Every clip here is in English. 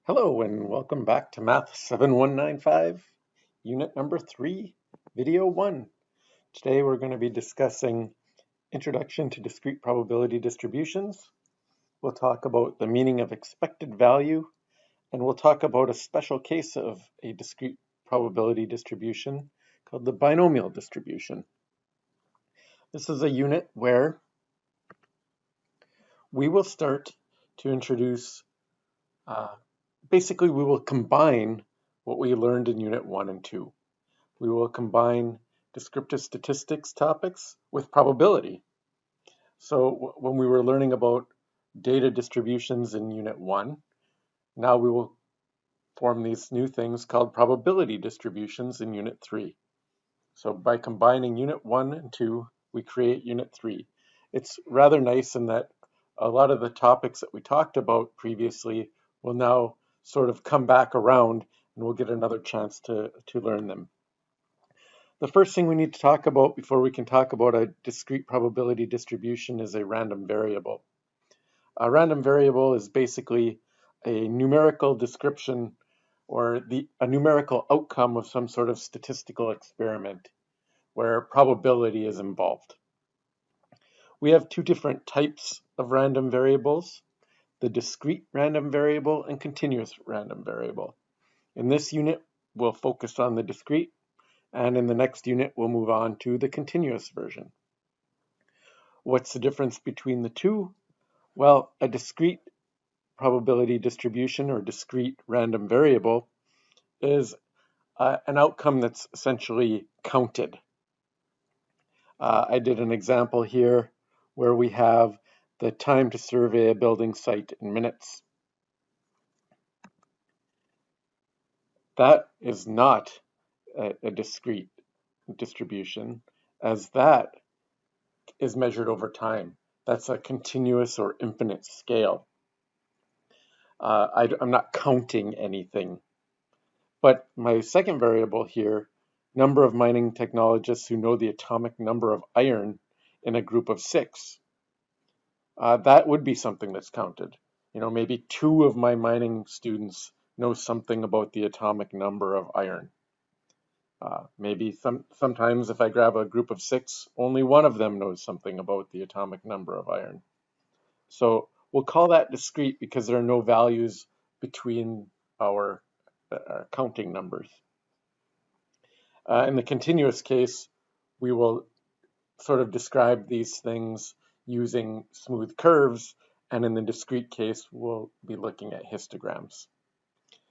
Hello and welcome back to Math 7195, Unit number 3, Video 1. Today we're going to be discussing Introduction to Discrete Probability Distributions. We'll talk about the meaning of expected value, and we'll talk about a special case of a discrete probability distribution called the binomial distribution. This is a unit where we will start to introduce basically, we will combine what we learned in Unit 1 and 2. We will combine descriptive statistics topics with probability. So when we were learning about data distributions in Unit 1, now we will form these new things called probability distributions in Unit 3. So by combining Unit 1 and 2, we create Unit 3. It's rather nice in that a lot of the topics that we talked about previously will now sort of come back around and we'll get another chance to learn them. The first thing we need to talk about before we can talk about a discrete probability distribution is a random variable. A random variable is basically a numerical description or a numerical outcome of some sort of statistical experiment where probability is involved. We have two different types of random variables: the discrete random variable and continuous random variable. In this unit, we'll focus on the discrete, and in the next unit, we'll move on to the continuous version. What's the difference between the two? Well, a discrete probability distribution or discrete random variable is an outcome that's essentially counted. I did an example here where we have the time to survey a building site in minutes. That is not a discrete distribution, as that is measured over time. That's a continuous or infinite scale. I'm not counting anything. But my second variable here, number of mining technologists who know the atomic number of iron in a group of 6, that would be something that's counted. Maybe 2 of my mining students know something about the atomic number of iron. Maybe sometimes if I grab a group of 6, only one of them knows something about the atomic number of iron. So we'll call that discrete because there are no values between our counting numbers. In the continuous case, we will sort of describe these things using smooth curves, and in the discrete case, we'll be looking at histograms.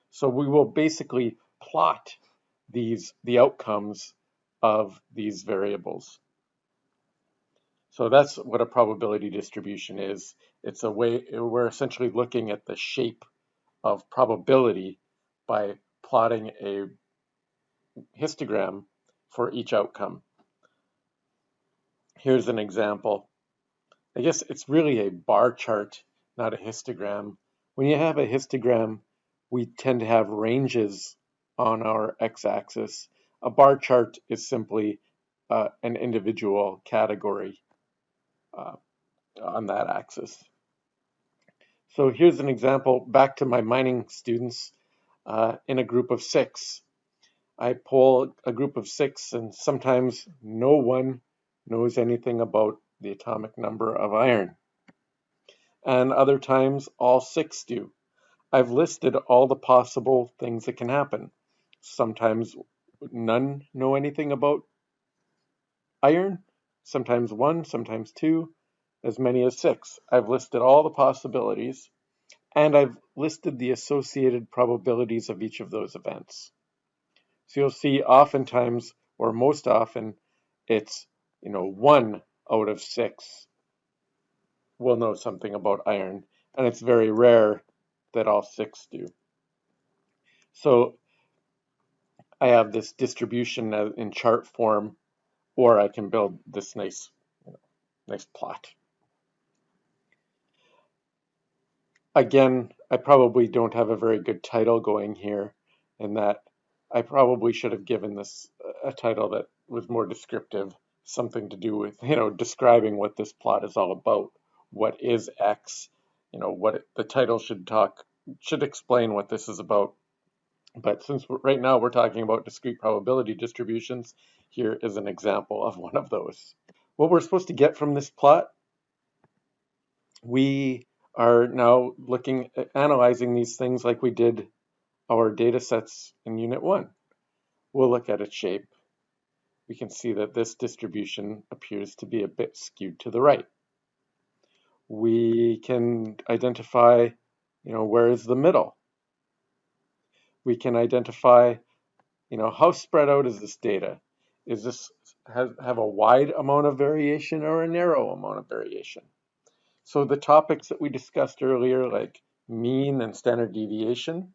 So we will basically plot the outcomes of these variables. So that's what a probability distribution is. It's a way, we're essentially looking at the shape of probability by plotting a histogram for each outcome. Here's an example. I guess it's really a bar chart, not a histogram. When you have a histogram, we tend to have ranges on our x-axis. A bar chart is simply an individual category on that axis. So here's an example back to my mining students in a group of 6. I poll a group of 6 and sometimes no one knows anything about the atomic number of iron. And other times all 6 do. I've listed all the possible things that can happen. Sometimes none know anything about iron, sometimes 1, sometimes 2, as many as 6. I've listed all the possibilities, and I've listed the associated probabilities of each of those events. So you'll see oftentimes, or most often, it's 1 out of 6 will know something about iron, and it's very rare that all 6 do. So I have this distribution in chart form, or I can build this nice plot. Again, I probably don't have a very good title going here, in that I probably should have given this a title that was more descriptive, something to do with, describing what this plot is all about. What is X? What the title should talk should explain what this is about. But since right now we're talking about discrete probability distributions, here is an example of one of those. What we're supposed to get from this plot, we are now looking at analyzing these things like we did our data sets in Unit 1. We'll look at its shape. We can see that this distribution appears to be a bit skewed to the right. We can identify, where is the middle? We can identify, how spread out is this data? Is this have a wide amount of variation or a narrow amount of variation? So the topics that we discussed earlier, like mean and standard deviation,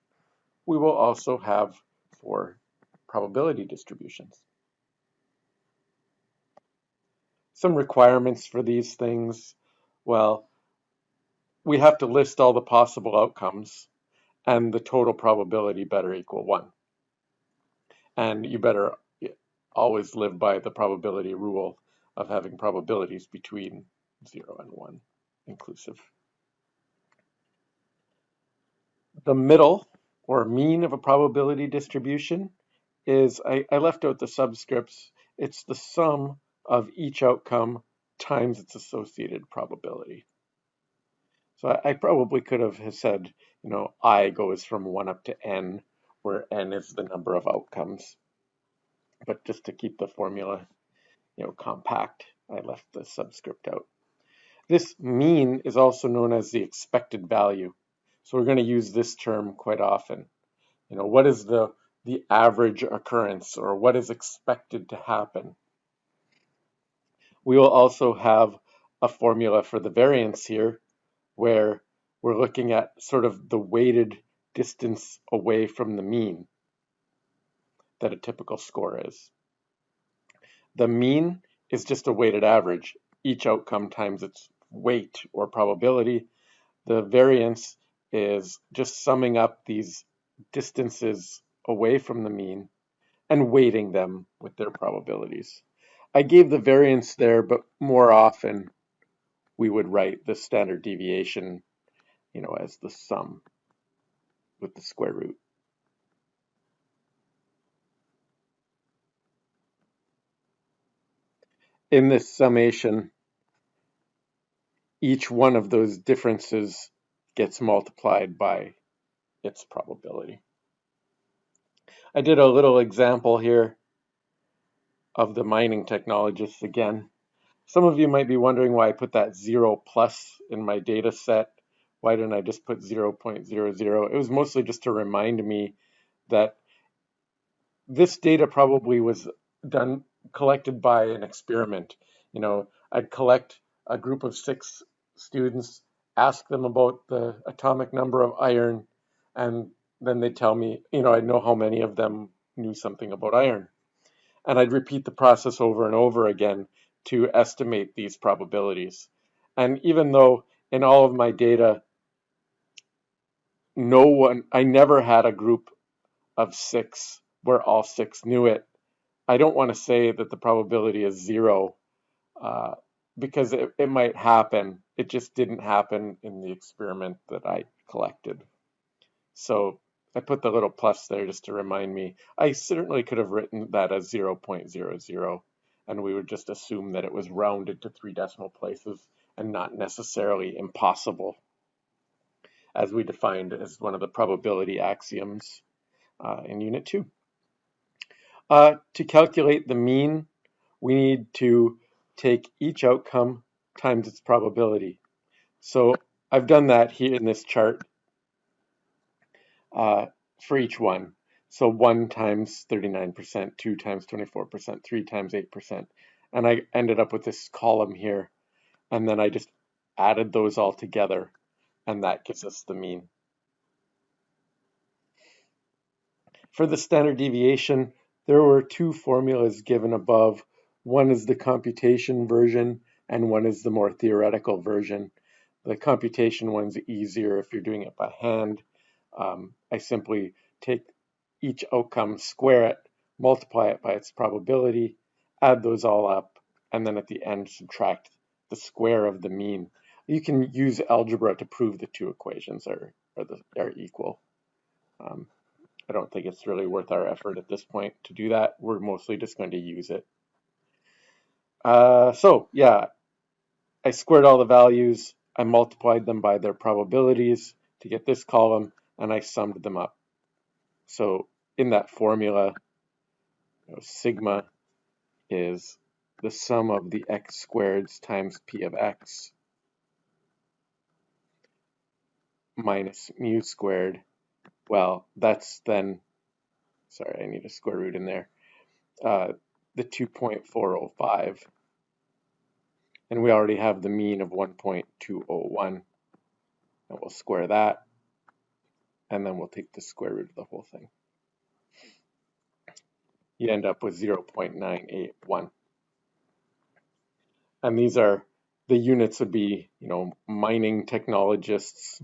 we will also have for probability distributions. Some requirements for these things, well, we have to list all the possible outcomes, and the total probability better equal 1. And you better always live by the probability rule of having probabilities between 0 and 1 inclusive. The middle, or mean, of a probability distribution is, I left out the subscripts, it's the sum of each outcome times its associated probability. So I probably could have said, I goes from 1 up to n, where n is the number of outcomes. But just to keep the formula, compact, I left the subscript out. This mean is also known as the expected value. So we're going to use this term quite often. What is the average occurrence, or what is expected to happen? We will also have a formula for the variance here, where we're looking at sort of the weighted distance away from the mean that a typical score is. The mean is just a weighted average, each outcome times its weight or probability. The variance is just summing up these distances away from the mean and weighting them with their probabilities. I gave the variance there, but more often we would write the standard deviation, as the sum with the square root. In this summation, each one of those differences gets multiplied by its probability. I did a little example here of the mining technologists again. Some of you might be wondering why I put that 0 plus in my data set. Why didn't I just put 0.00? It was mostly just to remind me that this data probably was collected by an experiment. I'd collect a group of 6 students, ask them about the atomic number of iron, and then they'd tell me, I'd know how many of them knew something about iron. And I'd repeat the process over and over again to estimate these probabilities. And even though in all of my data, I never had a group of 6 where all 6 knew it, I don't want to say that the probability is 0, because it might happen. It just didn't happen in the experiment that I collected. So I put the little plus there just to remind me. I certainly could have written that as 0.00, and we would just assume that it was rounded to 3 decimal places and not necessarily impossible, as we defined as one of the probability axioms in Unit 2. To calculate the mean, we need to take each outcome times its probability. So I've done that here in this chart for each one. So 1 times 39%, 2 times 24%, 3 times 8%. And I ended up with this column here. And then I just added those all together, and that gives us the mean. For the standard deviation, there were 2 formulas given above. One is the computation version, and one is the more theoretical version. The computation one's easier if you're doing it by hand. I simply take each outcome, square it, multiply it by its probability, add those all up, and then at the end subtract the square of the mean. You can use algebra to prove the 2 equations are are equal. I don't think it's really worth our effort at this point to do that. We're mostly just going to use it. So yeah, I squared all the values. I multiplied them by their probabilities to get this column, and I summed them up. So in that formula, sigma is the sum of the x squareds times p of x minus mu squared. Well, that's then, sorry, I need a square root in there, the 2.405. And we already have the mean of 1.201. And we'll square that, and then we'll take the square root of the whole thing. You end up with 0.981. And these are, the units would be, mining technologists.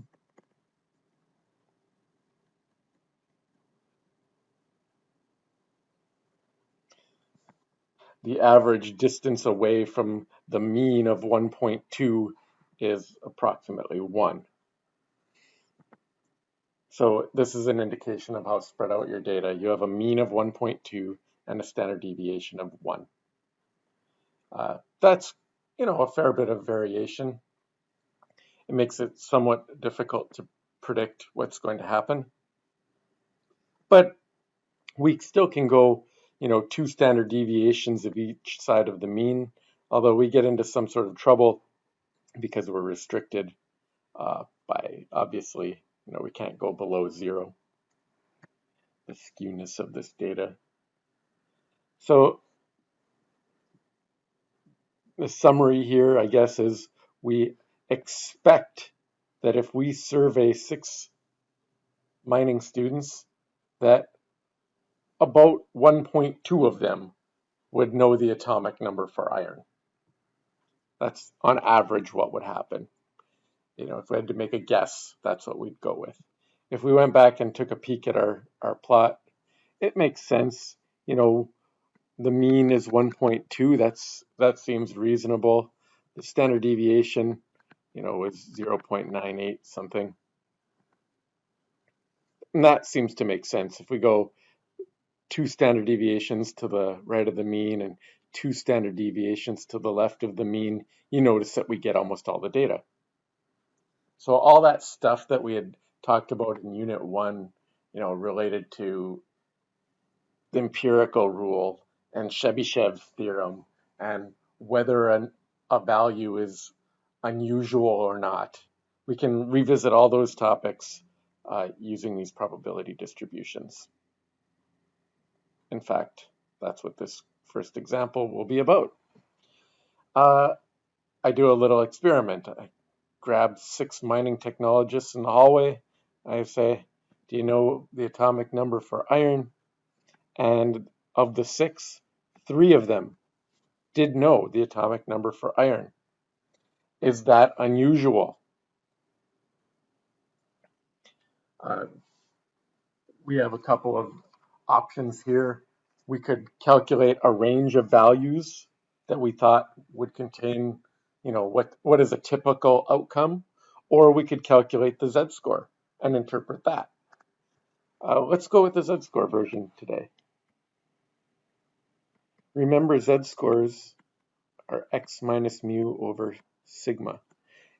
The average distance away from the mean of 1.2 is approximately 1. So this is an indication of how spread out your data. You have a mean of 1.2 and a standard deviation of 1. That's, a fair bit of variation. It makes it somewhat difficult to predict what's going to happen. But we still can go, 2 standard deviations of each side of the mean, although we get into some sort of trouble because we're restricted by, obviously, we can't go below 0, the skewness of this data. So the summary here, I guess, is we expect that if we survey 6 mining students, that about 1.2 of them would know the atomic number for iron. That's on average what would happen. If we had to make a guess, that's what we'd go with. If we went back and took a peek at our plot, it makes sense. The mean is 1.2. That seems reasonable. The standard deviation, is 0.98 something. And that seems to make sense. If we go 2 standard deviations to the right of the mean and 2 standard deviations to the left of the mean, you notice that we get almost all the data. So all that stuff that we had talked about in Unit 1, related to the empirical rule and Chebyshev's theorem and whether a value is unusual or not, we can revisit all those topics using these probability distributions. In fact, that's what this first example will be about. I do a little experiment. I grab 6 mining technologists in the hallway. I say, do you know the atomic number for iron? And of the 6, 3 of them did know the atomic number for iron. Is that unusual? We have a couple of options here. We could calculate a range of values that we thought would contain, what is a typical outcome, or we could calculate the z-score and interpret that. Let's go with the z-score version today. Remember, z-scores are x minus mu over sigma.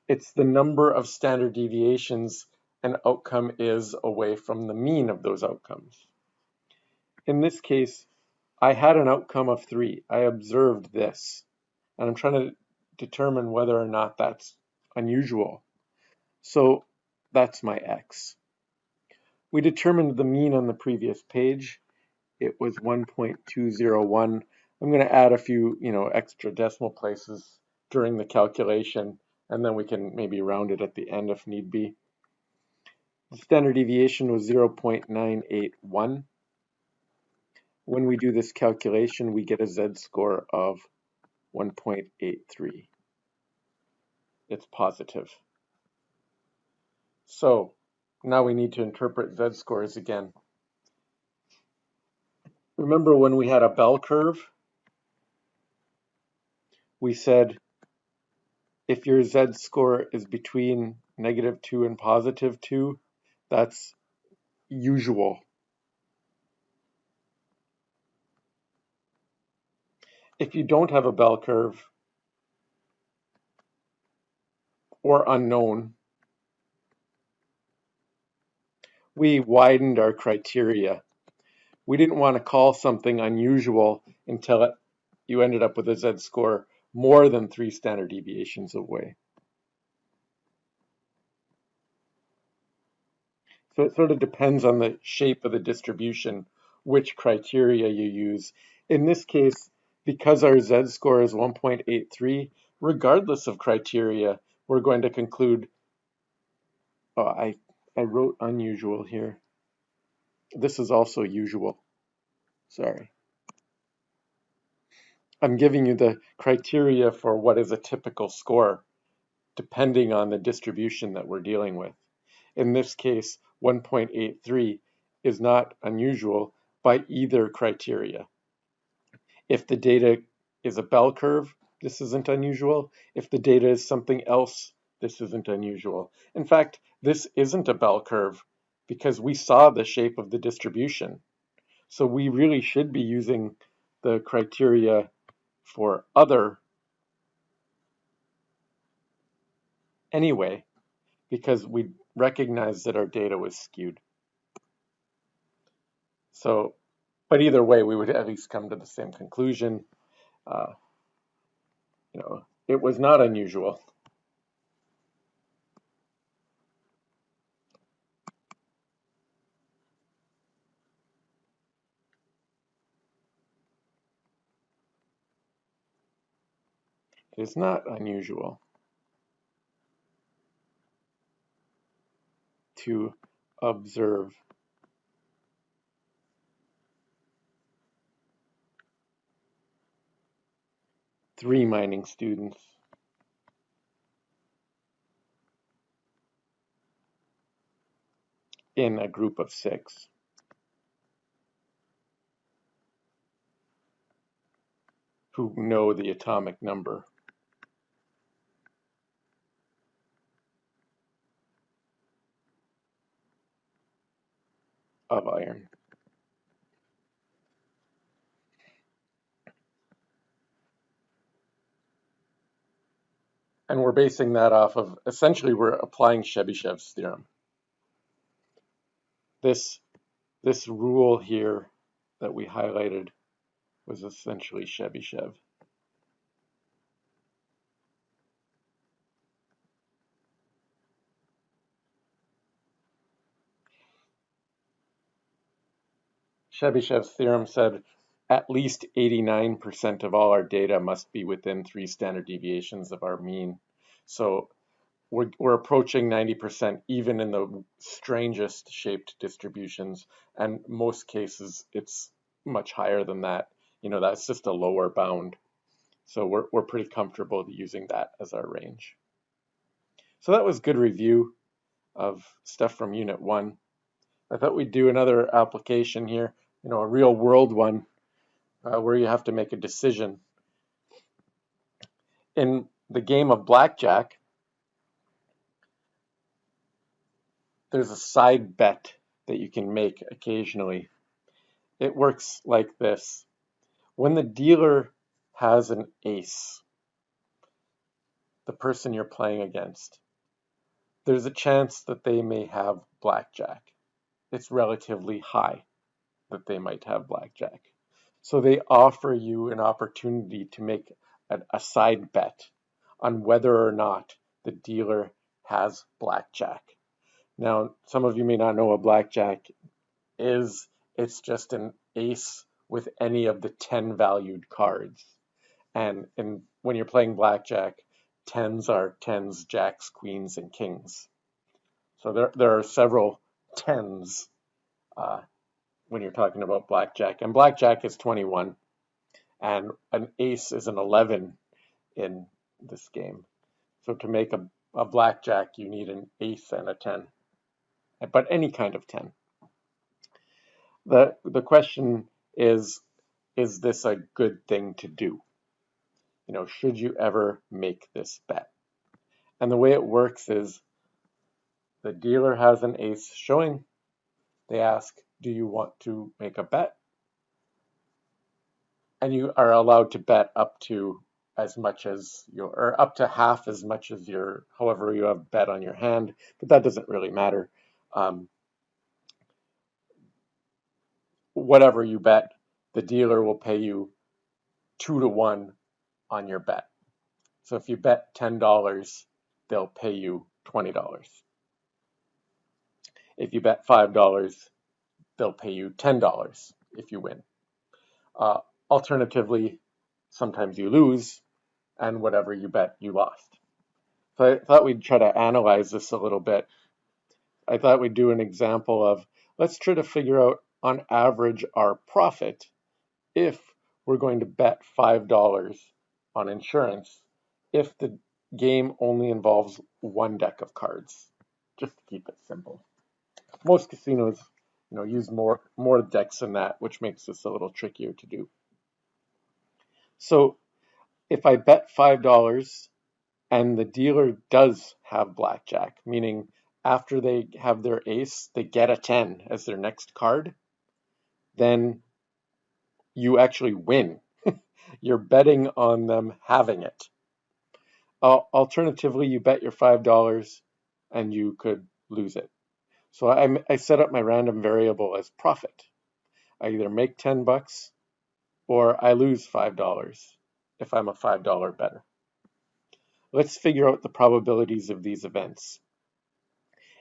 It's the number of standard deviations an outcome is away from the mean of those outcomes. In this case, I had an outcome of 3. I observed this, and I'm trying to determine whether or not that's unusual. So that's my x. We determined the mean on the previous page. It was 1.201. I'm going to add a few, extra decimal places during the calculation, and then we can maybe round it at the end if need be. The standard deviation was 0.981. When we do this calculation, we get a z-score of 1.83. It's positive. So now we need to interpret z-scores again. Remember when we had a bell curve? We said if your z-score is between -2 and +2, That's usual. If you don't have a bell curve or unknown, we widened our criteria. We didn't want to call something unusual until you ended up with a z-score more than 3 standard deviations away. So it sort of depends on the shape of the distribution, which criteria you use. In this case, because our z-score is 1.83, regardless of criteria, we're going to conclude, oh, I wrote unusual here. This is also usual. Sorry. I'm giving you the criteria for what is a typical score, depending on the distribution that we're dealing with. In this case, 1.83 is not unusual by either criteria. If the data is a bell curve, this isn't unusual. If the data is something else, this isn't unusual. In fact, this isn't a bell curve because we saw the shape of the distribution. So we really should be using the criteria for other anyway, because we recognized that our data was skewed. So, but either way, we would at least come to the same conclusion. Uh, it was not unusual. It is not unusual to observe three mining students in a group of 6 who know the atomic number of iron. And we're basing that off of, essentially, we're applying Chebyshev's theorem. This rule here that we highlighted was essentially Chebyshev. Chebyshev's theorem said at least 89% of all our data must be within 3 standard deviations of our mean. So we're approaching 90% even in the strangest shaped distributions, and most cases it's much higher than that. That's just a lower bound. So we're pretty comfortable using that as our range. So that was good review of stuff from Unit 1. I thought we'd do another application here, a real world one, where you have to make a decision. In the game of blackjack, there's a side bet that you can make occasionally. It works like this. When the dealer has an ace, the person you're playing against, there's a chance that they may have blackjack. It's relatively high that they might have blackjack. So they offer you an opportunity to make a side bet on whether or not the dealer has blackjack. Now, some of you may not know what blackjack is. It's just an ace with any of the 10 valued cards. And when you're playing blackjack, tens are tens, jacks, queens, and kings. So there are several tens when you're talking about blackjack. And blackjack is 21, and an ace is an 11 in this game. So to make a blackjack, you need an ace and a 10, but any kind of 10. The question is this a good thing to do? Should you ever make this bet? And the way it works is the dealer has an ace showing. They ask, do you want to make a bet? And you are allowed to bet up to as much as your, or up to half as much as your, however you have bet on your hand, but that doesn't really matter. Whatever you bet, the dealer will pay you 2-to-1 on your bet. So if you bet $10, they'll pay you $20. If you bet $5, they'll pay you $10 if you win. Alternatively, sometimes you lose, and whatever you bet, you lost. So I thought we'd try to analyze this a little bit. I thought we'd do an example of, let's try to figure out on average our profit if we're going to bet $5 on insurance if the game only involves one deck of cards, just to keep it simple. Most casinos, use more decks than that, which makes this a little trickier to do. So if I bet $5 and the dealer does have blackjack, meaning after they have their ace, they get a 10 as their next card, then you actually win. You're betting on them having it. Alternatively, you bet your $5 and you could lose it. So I set up my random variable as profit. I either make $10 or I lose $5 if I'm a $5 bettor. Let's figure out the probabilities of these events.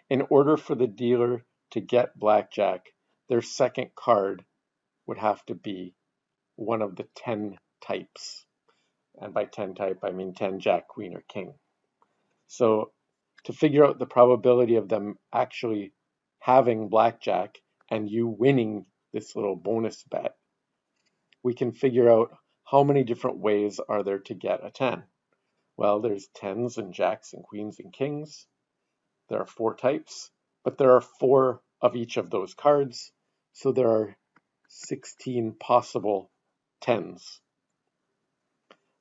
In order for the dealer to get blackjack, their second card would have to be one of the 10 types. And by 10 type, I mean 10 jack, queen, or king. So to figure out the probability of them actually having blackjack and you winning this little bonus bet, we can figure out how many different ways are there to get a 10. Well, there's 10s and jacks and queens and kings. There are 4 types, but there are 4 of each of those cards, so there are 16 possible 10s.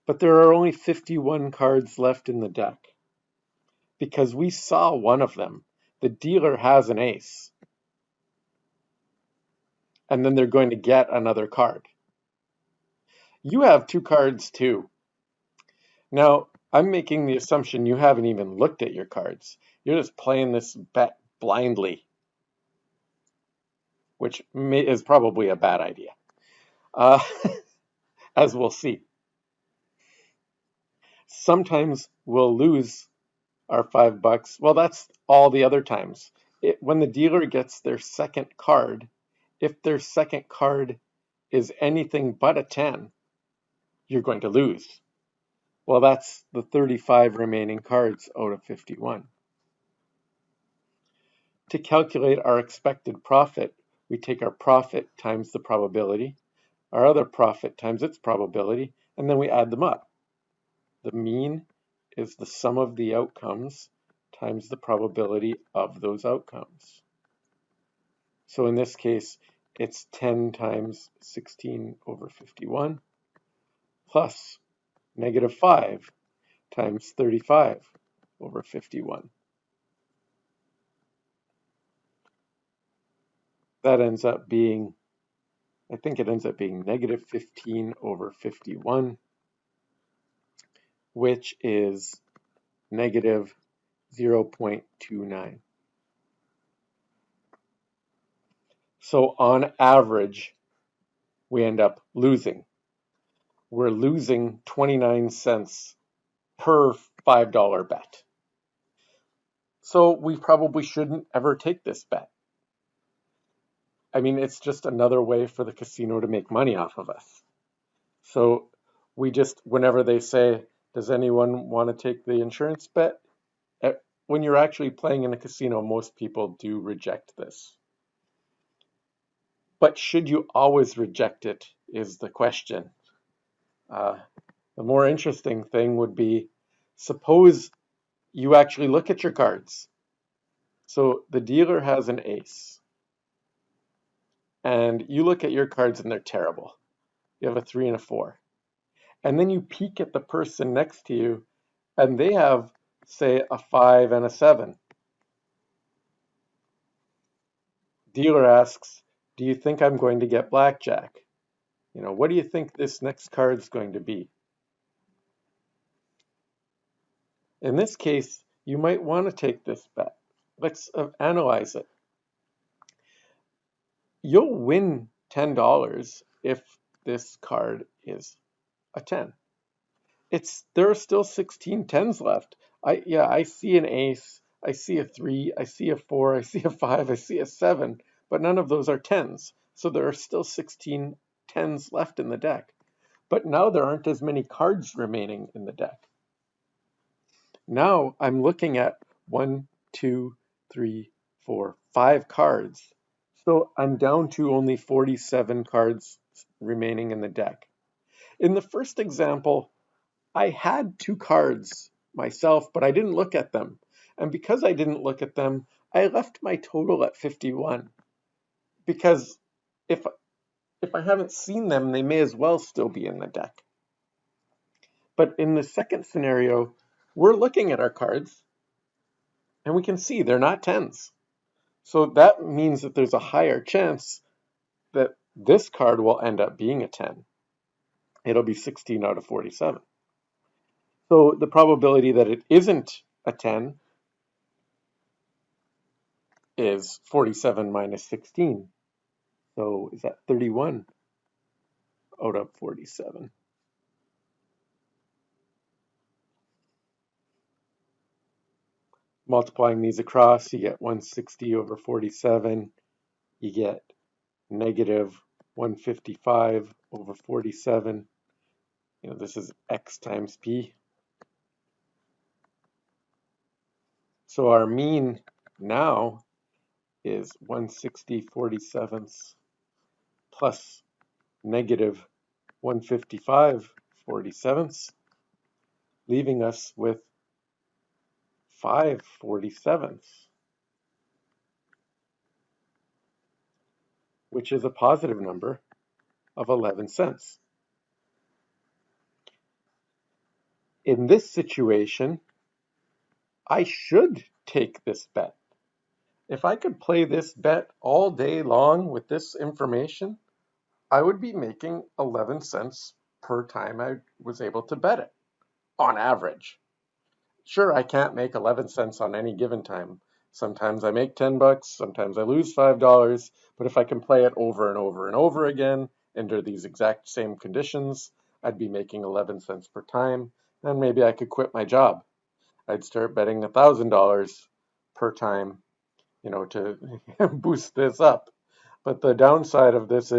But there are only 51 cards left in the deck, because we saw one of them. The dealer has an ace, and then they're going to get another card. You have 2 cards too. Now, I'm making the assumption you haven't even looked at your cards. You're just playing this bet blindly, which is probably a bad idea, as we'll see. Sometimes we'll lose our $5. Well, that's all the other times. When the dealer gets their second card, if their second card is anything but a 10, you're going to lose. Well, that's the 35 remaining cards out of 51. To calculate our expected profit, we take our profit times the probability, our other profit times its probability, and then we add them up. The mean is the sum of the outcomes times the probability of those outcomes. So in this case, it's 10 times 16 over 51 plus -5 times 35 over 51. That ends up being, I think it ends up being -15 over 51, which is -0.29. So on average, we end up losing. We're losing 29 cents per $5 bet. So we probably shouldn't ever take this bet. I mean, it's just another way for the casino to make money off of us. So we just, whenever they say, does anyone want to take the insurance bet? When you're actually playing in a casino, most people do reject this. But should you always reject it is the question. The more interesting thing would be, suppose you actually look at your cards. So the dealer has an ace. And you look at your cards and they're terrible. You have a 3 and a 4. And then you peek at the person next to you and they have, say, a 5 and a 7. Dealer asks, do you think I'm going to get blackjack? What do you think this next card is going to be? In this case, you might want to take this bet. Let's analyze it. You'll win $10 if this card is a 10. There are still 16 tens left. I see an ace, I see a 3, I see a 4, I see a 5, I see a 7, but none of those are tens. So there are still 16 tens left in the deck. But now there aren't as many cards remaining in the deck. Now I'm looking at 1, 2, 3, 4, 5 cards. So I'm down to only 47 cards remaining in the deck. In the first example, I had 2 cards myself, but I didn't look at them. And because I didn't look at them, I left my total at 51. Because if I haven't seen them, they may as well still be in the deck. But in the second scenario, we're looking at our cards, and we can see they're not tens. So that means that there's a higher chance that this card will end up being a 10. It'll be 16 out of 47. So the probability that it isn't a 10 is 47 minus 16. So is that 31 out of 47? Multiplying these across, you get 160 over 47. You get negative 155 over 47. This is x times p. So our mean now is 160 47ths plus negative 155 47ths, leaving us with 5 47ths, which is a positive number of 11 cents. In this situation, I should take this bet. If I could play this bet all day long with this information, I would be making 11 cents per time I was able to bet it, on average. Sure, I can't make 11 cents on any given time. Sometimes I make 10 bucks, sometimes I lose $5, but if I can play it over and over and over again under these exact same conditions, I'd be making 11 cents per time, and maybe I could quit my job. I'd start betting $1,000 per time, to boost this up. But the downside of this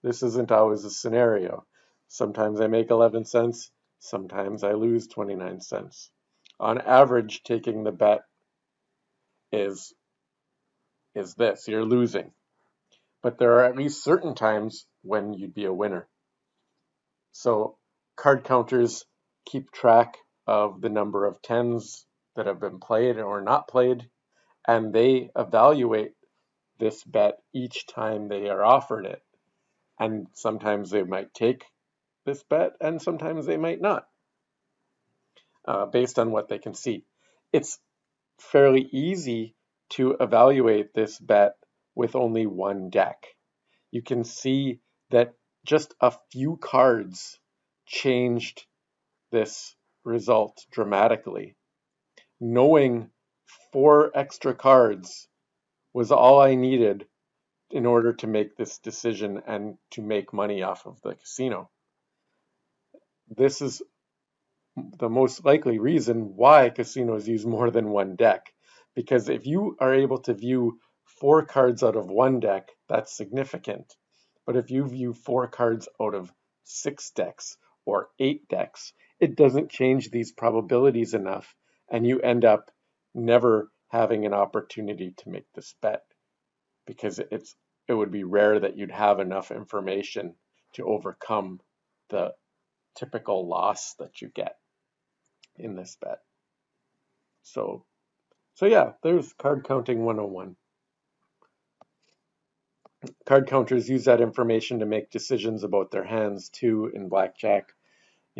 isn't always a scenario. Sometimes I make 11 cents, sometimes I lose 29 cents. On average, taking the bet is this, you're losing. But there are at least certain times when you'd be a winner. So card counters keep track of the number of tens that have been played or not played, and they evaluate this bet each time they are offered it. And sometimes they might take this bet, and sometimes they might not, based on what they can see. It's fairly easy to evaluate this bet with only one deck. You can see that just a few cards changed this result dramatically. Knowing 4 extra cards was all I needed in order to make this decision and to make money off of the casino. This is the most likely reason why casinos use more than one deck. Because if you are able to view 4 cards out of one deck, that's significant. But if you view 4 cards out of 6 decks or 8 decks, it doesn't change these probabilities enough, and you end up never having an opportunity to make this bet, because it would be rare that you'd have enough information to overcome the typical loss that you get in this bet. So yeah, there's card counting 101. Card counters use that information to make decisions about their hands too in blackjack.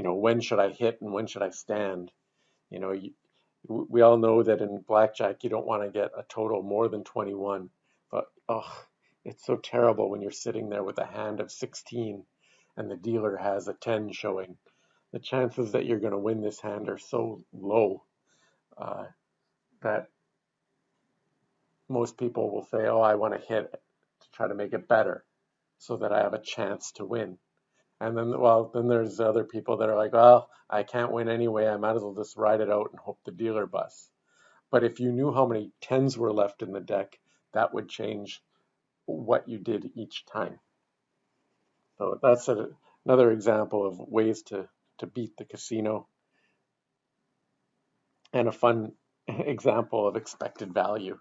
When should I hit and when should I stand? We all know that in blackjack you don't want to get a total more than 21. But It's so terrible when you're sitting there with a hand of 16 and the dealer has a 10 showing. The chances that you're going to win this hand are so low uh, that most people will say, oh, I want to hit it to try to make it better so that I have a chance to win. And then, well, then there's other people that are like, well, I can't win anyway. I might as well just ride it out and hope the dealer busts. But if you knew how many tens were left in the deck, that would change what you did each time. So that's another example of ways to beat the casino, and a fun example of expected value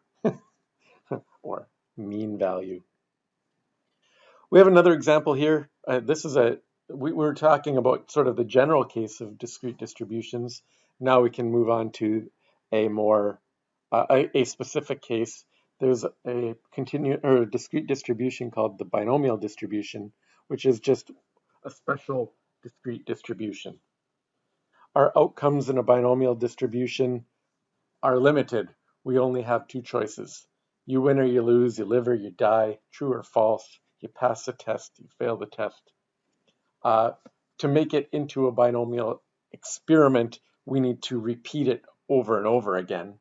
or mean value. We have another example here. This is we were talking about sort of the general case of discrete distributions. Now we can move on to a more a specific case. There's a discrete distribution called the binomial distribution, which is just a special discrete distribution. Our outcomes in a binomial distribution are limited. We only have two choices. You win or you lose, you live or you die, true or false, you pass the test, you fail the test. To make it into a binomial experiment, we need to repeat it over and over again.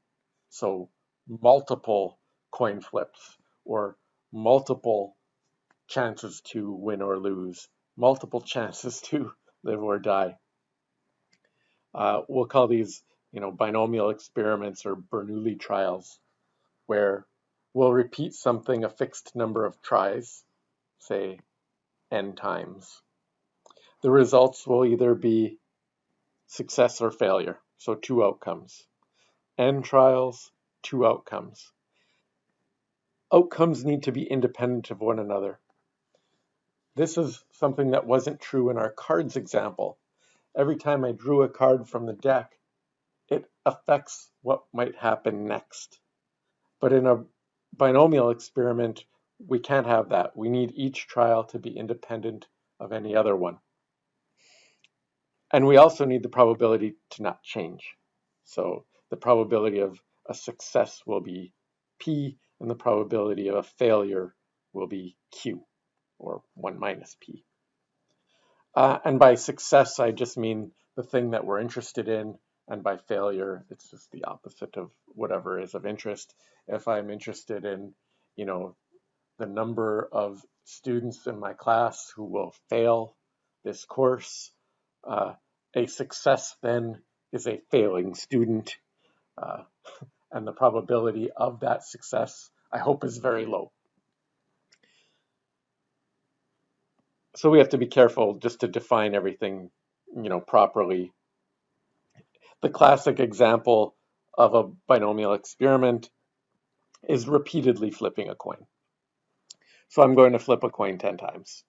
So multiple coin flips or multiple chances to win or lose, multiple chances to live or die. We'll call these, binomial experiments or Bernoulli trials, where we'll repeat something a fixed number of tries, say n times. The results will either be success or failure, so two outcomes. N trials, two outcomes. Outcomes need to be independent of one another. This is something that wasn't true in our cards example. Every time I drew a card from the deck, it affects what might happen next. But in a binomial experiment, we can't have that. We need each trial to be independent of any other one. And we also need the probability to not change. So the probability of a success will be P, and the probability of a failure will be Q, or 1 minus P. And by success, I just mean the thing that we're interested in. And by failure, it's just the opposite of whatever is of interest. If I'm interested in, the number of students in my class who will fail this course, a success then is a failing student. Uh, and the probability of that success, I hope, is very low. So we have to be careful just to define everything, properly. The classic example of a binomial experiment is repeatedly flipping a coin. So I'm going to flip a coin 10 times.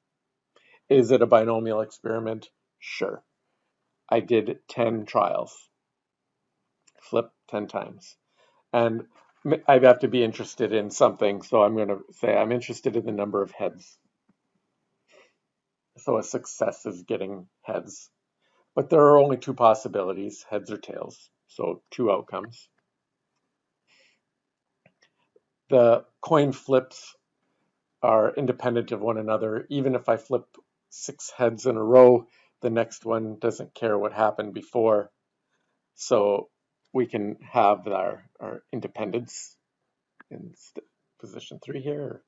Is it a binomial experiment? Sure. I did 10 trials. Flip 10 times. And I have to be interested in something, so I'm going to say I'm interested in the number of heads. So a success is getting heads. But there are only two possibilities, heads or tails. So two outcomes. The coin flips are independent of one another. Even if I flip 6 heads in a row, the next one doesn't care what happened before. So we can have our independence in position 3 here,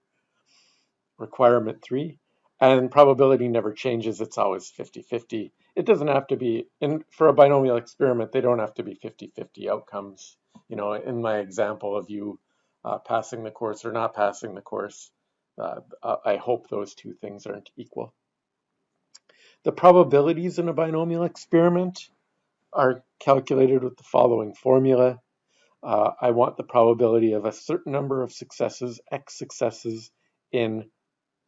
requirement 3. And probability never changes. It's always 50-50. It doesn't have to be, for a binomial experiment, they don't have to be 50-50 outcomes. In my example of you passing the course or not passing the course, I hope those two things aren't equal. The probabilities in a binomial experiment are calculated with the following formula. I want the probability of a certain number of successes, X successes, in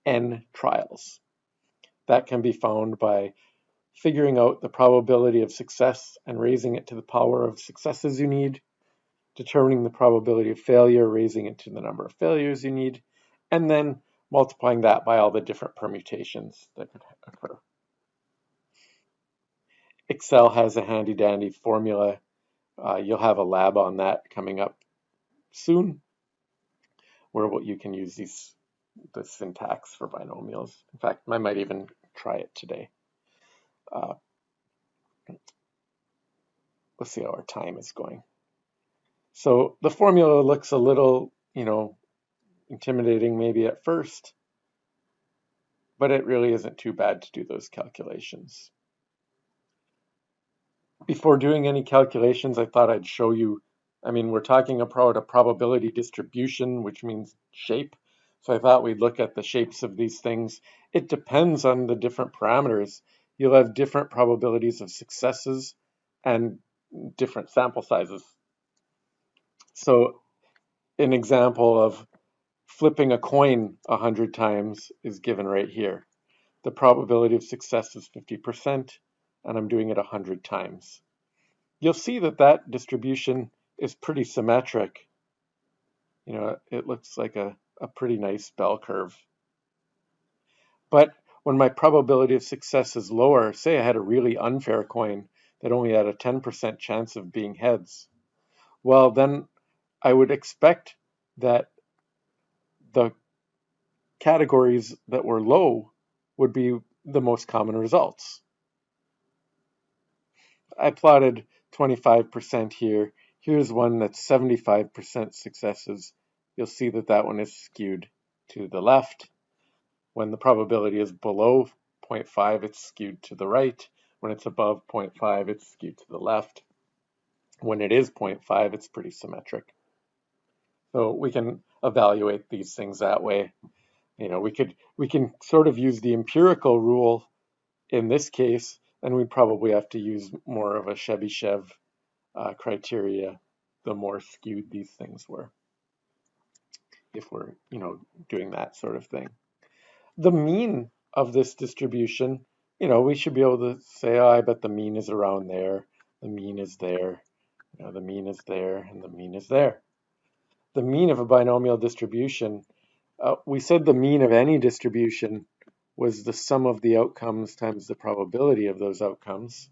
N trials. That can be found by figuring out the probability of success and raising it to the power of successes you need, determining the probability of failure, raising it to the number of failures you need, and then multiplying that by all the different permutations that could occur. Excel has a handy dandy formula. You'll have a lab on that coming up soon, where you can use these the syntax for binomials. In fact, I might even try it today. Uh, let's see how our time is going. So the formula looks a little, intimidating maybe at first, but it really isn't too bad to do those calculations. Before doing any calculations, I thought I'd show you, we're talking about a probability distribution, which means shape. So I thought we'd look at the shapes of these things. It depends on the different parameters. You'll have different probabilities of successes and different sample sizes. So an example of flipping a coin 100 times is given right here. The probability of success is 50%, and I'm doing it 100 times. You'll see that that distribution is pretty symmetric. It looks like a pretty nice bell curve. But when my probability of success is lower, say I had a really unfair coin that only had a 10% chance of being heads, well, then I would expect that the categories that were low would be the most common results. I plotted 25% here. Here's one that's 75% successes. You'll see that that one is skewed to the left. When the probability is below 0.5, it's skewed to the right. When it's above 0.5, it's skewed to the left. When it is 0.5, it's pretty symmetric. So we can evaluate these things that way. We can sort of use the empirical rule in this case, and we'd probably have to use more of a Chebyshev criteria the more skewed these things were, if we're doing that sort of thing. The mean of this distribution, we should be able to say, oh, I bet the mean is around there, the mean is there, the mean is there, and the mean is there. The mean of a binomial distribution, we said the mean of any distribution was the sum of the outcomes times the probability of those outcomes.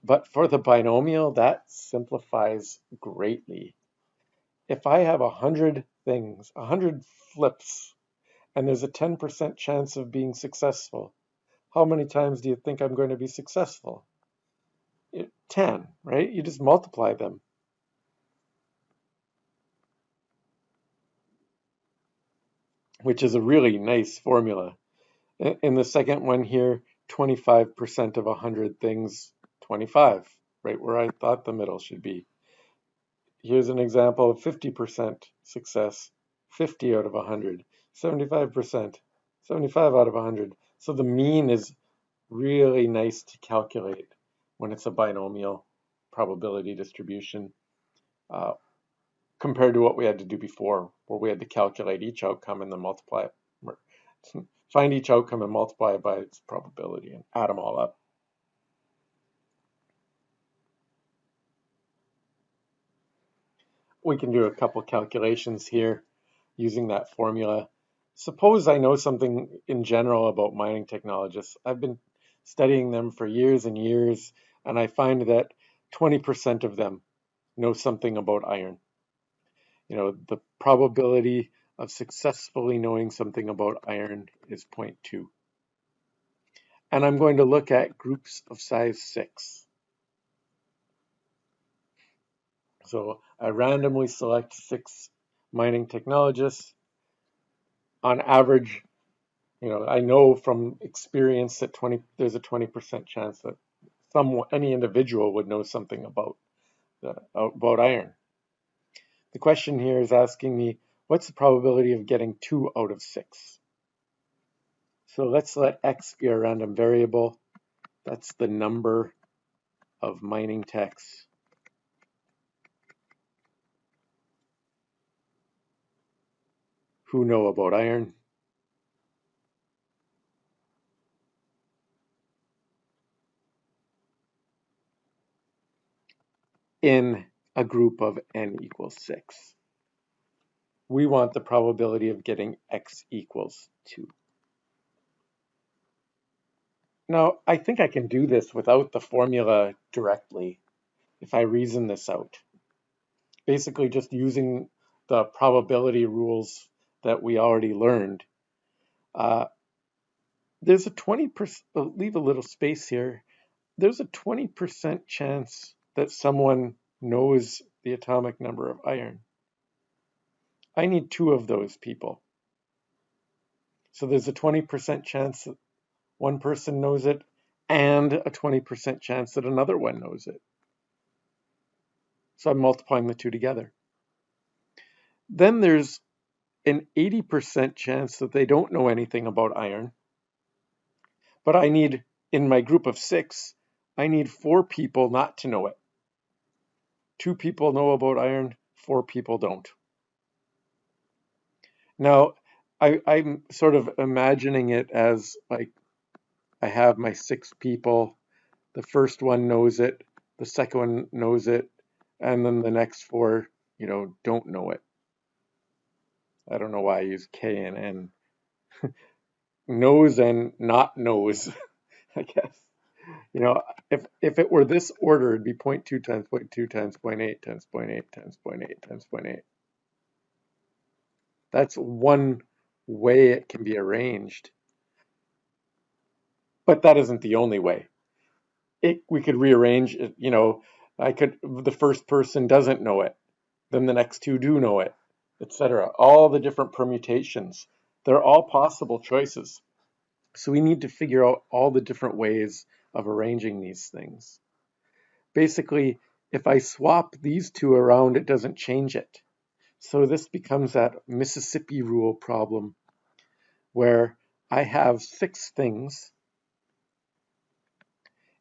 But for the binomial, that simplifies greatly. If I have 100 things, 100 flips, and there's a 10% chance of being successful, how many times do you think I'm going to be successful? 10, right? You just multiply them. Which is a really nice formula. In the second one here, 25% of 100 things, 25, right where I thought the middle should be. Here's an example of 50% success, 50 out of 100, 75%, 75 out of 100. So the mean is really nice to calculate when it's a binomial probability distribution compared to what we had to do before, where we had to calculate each outcome and then multiply it. Find each outcome and multiply it by its probability and add them all up. We can do a couple calculations here using that formula. Suppose I know something in general about mining technologists. I've been studying them for years and years, and I find that 20% of them know something about iron. The probability of successfully knowing something about iron is 0.2. And I'm going to look at groups of size 6. So I randomly select 6 mining technologists. On average, I know from experience that there's a 20% chance that any individual would know something about iron. The question here is asking me, what's the probability of getting 2 out of 6? So let's let X be a random variable. That's the number of mining techs who know about iron. In a group of n equals 6. We want the probability of getting X equals 2. Now, I think I can do this without the formula directly if I reason this out. Basically just using the probability rules that we already learned. There's a 20%, leave a little space here. There's a 20% chance that someone knows the atomic number of iron. I need 2 of those people. So there's a 20% chance that one person knows it and a 20% chance that another one knows it. So I'm multiplying the 2 together. Then there's an 80% chance that they don't know anything about iron. But I need, in my group of 6, I need 4 people not to know it. 2 people know about iron, 4 people don't. Now, I'm sort of imagining it as like I have my 6 people. The first one knows it, the second one knows it, and then the next 4, don't know it. I don't know why I use K and N. Knows and not knows, I guess. If it were this order, it'd be 0.2 times 0.2 times 0.8 times 0.8 times 0.8 times 0.8. That's one way it can be arranged. But that isn't the only way. We could rearrange it, the first person doesn't know it, then the next 2 do know it, etc. All the different permutations. They're all possible choices. So we need to figure out all the different ways of arranging these things. Basically, if I swap these 2 around, it doesn't change it. So this becomes that Mississippi rule problem where I have 6 things.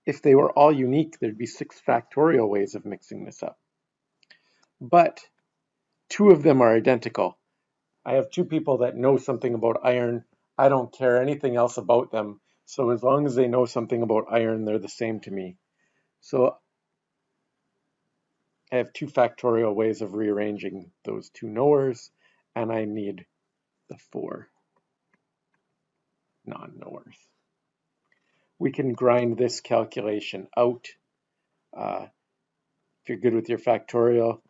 If they were all unique, there'd be 6 factorial ways of mixing this up. But 2 of them are identical. I have 2 people that know something about iron. I don't care anything else about them. So as long as they know something about iron, they're the same to me. So I have 2 factorial ways of rearranging those 2 knowers, and I need the 4 non-knowers. We can grind this calculation out. If you're good with your factorial,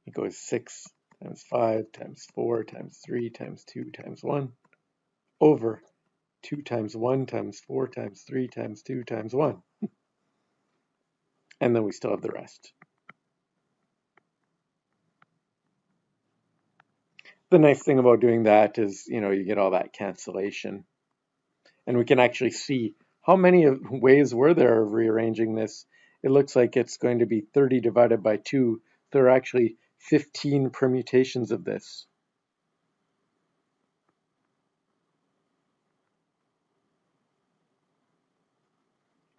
it goes 6 times 5 times 4 times 3 times 2 times 1 over 2 times 1 times 4 times 3 times 2 times 1. And then we still have the rest. The nice thing about doing that is, you get all that cancellation. And we can actually see how many ways were there of rearranging this. It looks like it's going to be 30 divided by 2. There are actually 15 permutations of this.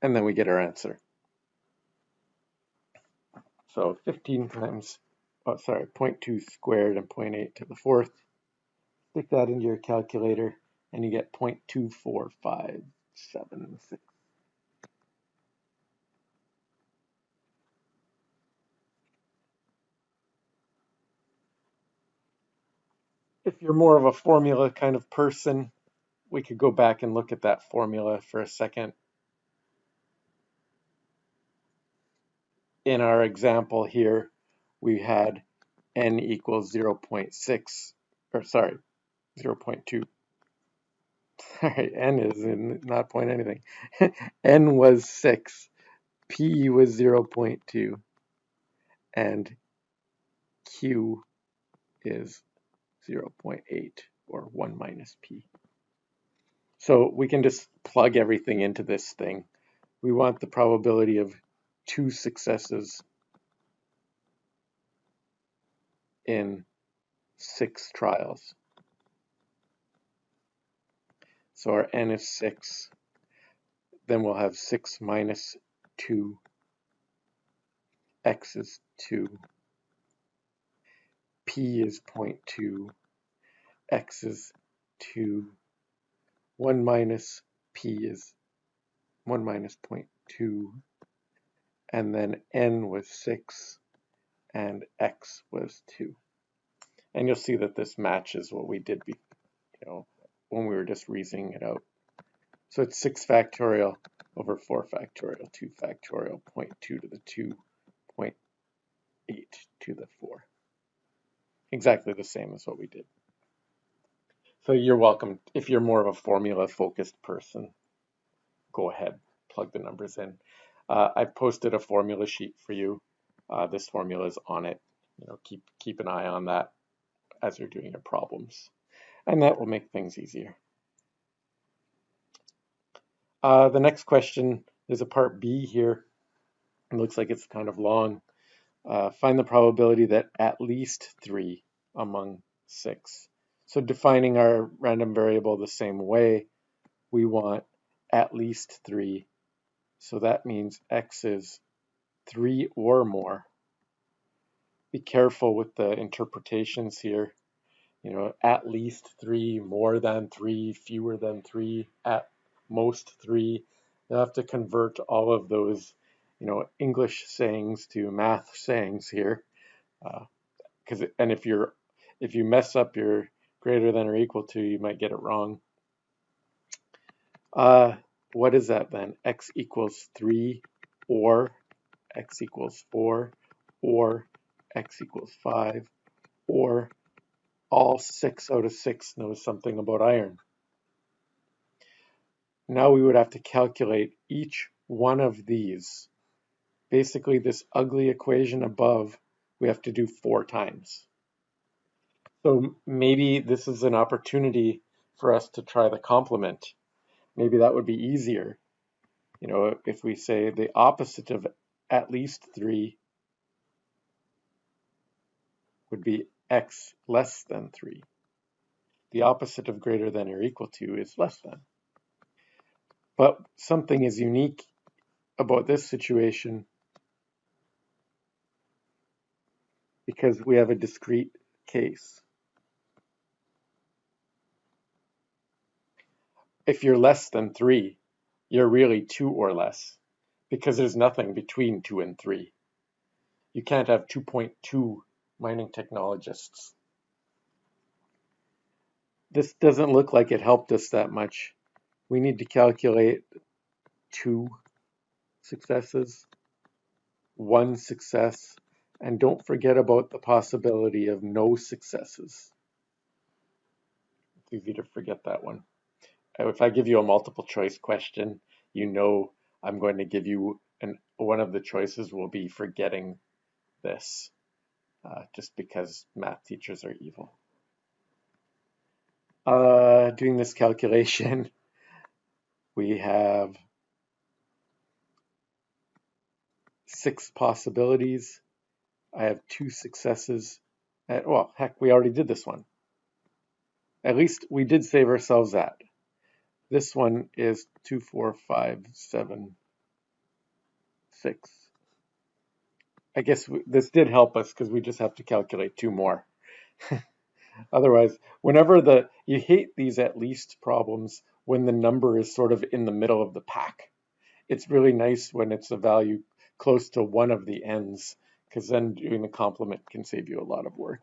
And then we get our answer. So 15 times, 0.2 squared and 0.8 to the 4th. Stick that into your calculator and you get 0.24576. If you're more of a formula kind of person, we could go back and look at that formula for a second. In our example here, we had n equals 0.6, or sorry, 0.2. Sorry, n is not point anything. N was 6, p was 0.2, and q is 0.8, or 1 minus p. So we can just plug everything into this thing. We want the probability of 2 successes in 6 trials. So our n is 6. Then we'll have 6 minus 2. X is 2. P is 0.2. X is 2. 1 minus P is 1 minus 0.2. And then n was 6. And X was 2. And you'll see that this matches what we did when we were just reasoning it out. So it's 6 factorial over 4 factorial, 2 factorial, 0.2 to the 2, 0.8 to the 4. exactly the same as what we did. So you're welcome. If you're more of a formula-focused person, go ahead, plug the numbers in. I've posted a formula sheet for you. This formula is on it. Keep an eye on that as you're doing your problems, and that will make things easier. The next question, there's a part B here. It looks like it's kind of long. Find the probability that at least 3 among 6. So defining our random variable the same way, we want at least 3. So that means x is 3 or more. Be careful with the interpretations here. At least 3, more than 3, fewer than 3, at most 3. You'll have to convert all of those, English sayings to math sayings here. And if you mess up your greater than or equal to, you might get it wrong. What is that then? X equals 3 or x equals 4 or x equals 5 or all 6 out of 6 knows something about iron. Now we would have to calculate each one of these. Basically, this ugly equation above, we have to do 4 times. So maybe this is an opportunity for us to try the complement. Maybe that would be easier. If we say the opposite of at least 3 would be x less than 3. The opposite of greater than or equal to is less than. But something is unique about this situation because we have a discrete case. If you're less than 3, you're really 2 or less because there's nothing between 2 and 3. You can't have 2.2 mining technologists. This doesn't look like it helped us that much. We need to calculate 2 successes, 1 success, and don't forget about the possibility of no successes. It's easy to forget that one. If I give you a multiple choice question, I'm going to give you, and one of the choices will be forgetting this, just because math teachers are evil. Doing this calculation, we have 6 possibilities. I have 2 successes. Well, heck, we already did this one. At least we did save ourselves that. This one is 2, 4, 5, 7, 6. I guess this did help us because we just have to calculate 2 more. Otherwise, you hate these at least problems when the number is sort of in the middle of the pack. It's really nice when it's a value close to one of the ends, because then doing the complement can save you a lot of work.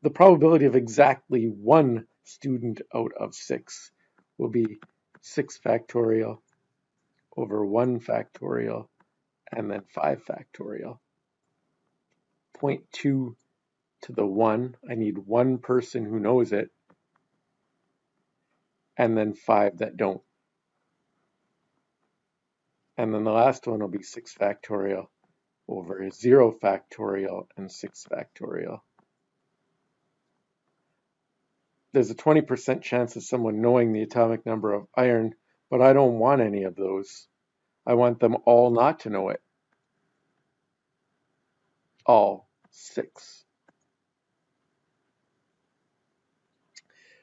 The probability of exactly 1 student out of 6 will be 6 factorial over 1 factorial and then 5 factorial. 0.2 to the 1, I need 1 person who knows it, and then 5 that don't. And then the last one will be 6 factorial over 0 factorial and 6 factorial. There's a 20% chance of someone knowing the atomic number of iron, but I don't want any of those. I want them all not to know it. All 6.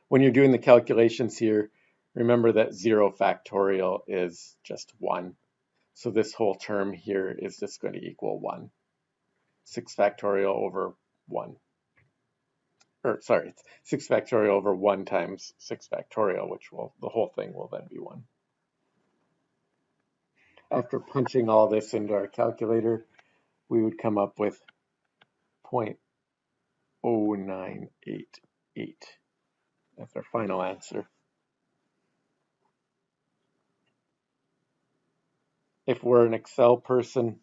When you're doing the calculations here, remember that 0 factorial is just 1. So this whole term here is just going to equal 1. 6 factorial over 1. Or sorry, 6 factorial over 1 times 6 factorial, the whole thing will then be 1. After punching all this into our calculator, we would come up with 0.0988. That's our final answer. If we're an Excel person,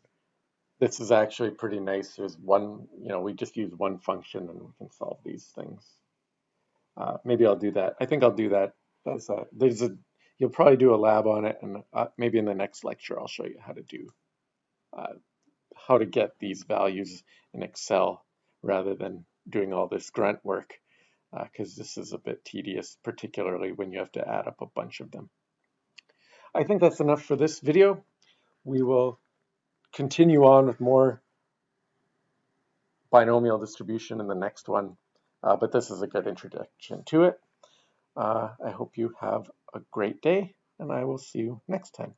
This is actually pretty nice. There's one, we just use one function and we can solve these things. Maybe I'll do that. I think I'll do that. You'll probably do a lab on it, and maybe in the next lecture I'll show you uh, how to get these values in Excel rather than doing all this grunt work, because this is a bit tedious, particularly when you have to add up a bunch of them. I think that's enough for this video. We will continue on with more binomial distribution in the next one, but this is a good introduction to it. I hope you have a great day, and I will see you next time.